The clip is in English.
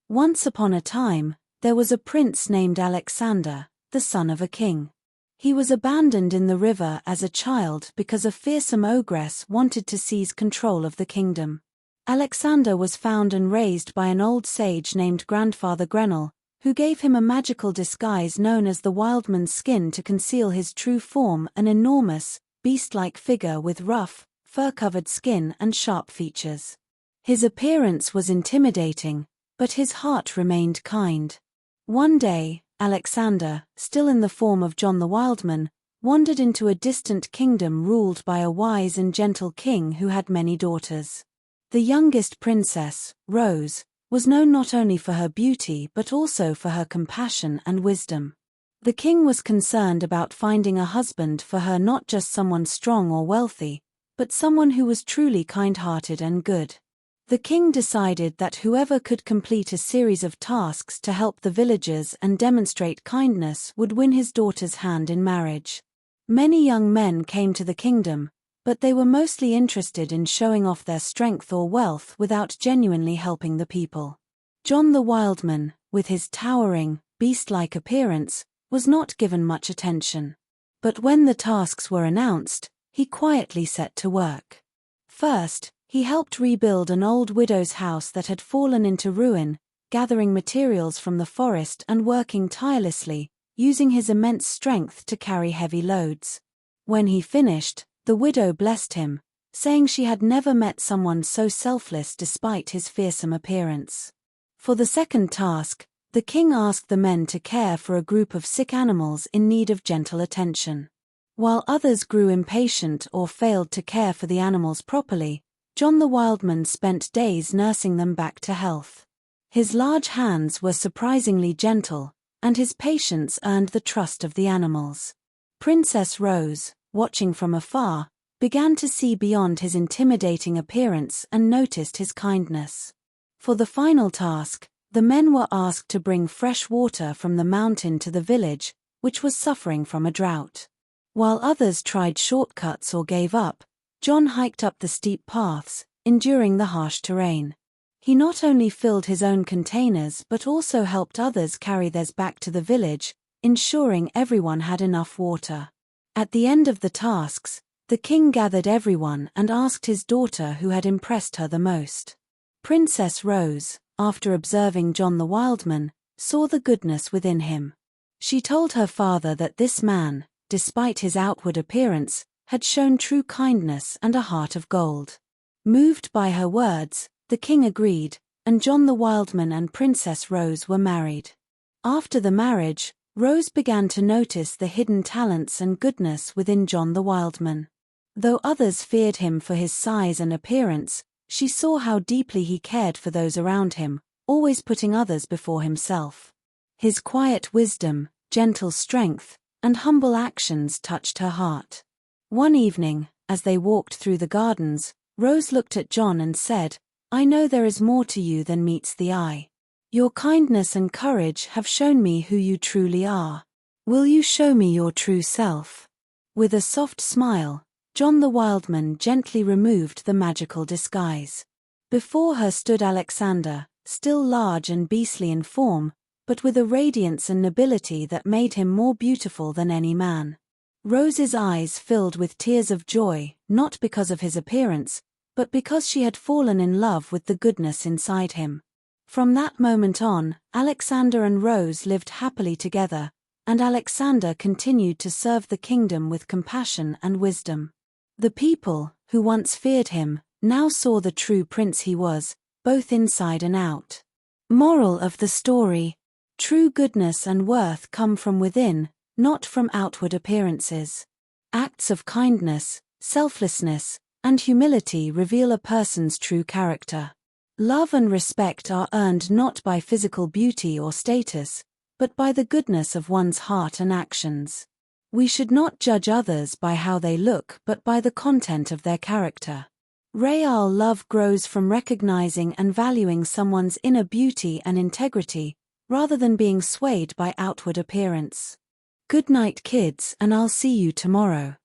Once upon a time, there was a prince named Alexander, the son of a king. He was abandoned in the river as a child because a fearsome ogress wanted to seize control of the kingdom. Alexander was found and raised by an old sage named Grandfather Grenell, who gave him a magical disguise known as the Wildman's skin to conceal his true form, an enormous, beast-like figure with rough, fur-covered skin and sharp features. His appearance was intimidating, but his heart remained kind. One day, Alexander, still in the form of John the Wildman, wandered into a distant kingdom ruled by a wise and gentle king who had many daughters. The youngest princess, Rose, was known not only for her beauty but also for her compassion and wisdom. The king was concerned about finding a husband for her, not just someone strong or wealthy, but someone who was truly kind-hearted and good. The king decided that whoever could complete a series of tasks to help the villagers and demonstrate kindness would win his daughter's hand in marriage. Many young men came to the kingdom, but they were mostly interested in showing off their strength or wealth without genuinely helping the people. John the Wildman, with his towering, beast-like appearance, was not given much attention. But when the tasks were announced, he quietly set to work. First, he helped rebuild an old widow's house that had fallen into ruin, gathering materials from the forest and working tirelessly, using his immense strength to carry heavy loads. When he finished, the widow blessed him, saying she had never met someone so selfless despite his fearsome appearance. For the second task, the king asked the men to care for a group of sick animals in need of gentle attention. While others grew impatient or failed to care for the animals properly, John the Wildman spent days nursing them back to health. His large hands were surprisingly gentle, and his patience earned the trust of the animals. Princess Rose, watching from afar, began to see beyond his intimidating appearance and noticed his kindness. For the final task, the men were asked to bring fresh water from the mountain to the village, which was suffering from a drought. While others tried shortcuts or gave up, John hiked up the steep paths, enduring the harsh terrain. He not only filled his own containers but also helped others carry theirs back to the village, ensuring everyone had enough water. At the end of the tasks, the king gathered everyone and asked his daughter who had impressed her the most. Princess Rose, after observing John the Wildman, saw the goodness within him. She told her father that this man, despite his outward appearance, had shown true kindness and a heart of gold. Moved by her words, the king agreed, and John the Wildman and Princess Rose were married. After the marriage, Rose began to notice the hidden talents and goodness within John the Wildman. Though others feared him for his size and appearance, she saw how deeply he cared for those around him, always putting others before himself. His quiet wisdom, gentle strength, and humble actions touched her heart. One evening, as they walked through the gardens, Rose looked at John and said, "I know there is more to you than meets the eye. Your kindness and courage have shown me who you truly are. Will you show me your true self?" With a soft smile, John the Wildman gently removed the magical disguise. Before her stood Alexander, still large and beastly in form, but with a radiance and nobility that made him more beautiful than any man. Rose's eyes filled with tears of joy, not because of his appearance, but because she had fallen in love with the goodness inside him. From that moment on, Alexander and Rose lived happily together, and Alexander continued to serve the kingdom with compassion and wisdom. The people, who once feared him, now saw the true prince he was, both inside and out. Moral of the story: true goodness and worth come from within, not from outward appearances. Acts of kindness, selflessness, and humility reveal a person's true character. Love and respect are earned not by physical beauty or status, but by the goodness of one's heart and actions. We should not judge others by how they look but by the content of their character. Real love grows from recognizing and valuing someone's inner beauty and integrity, rather than being swayed by outward appearance. Good night, kids, and I'll see you tomorrow.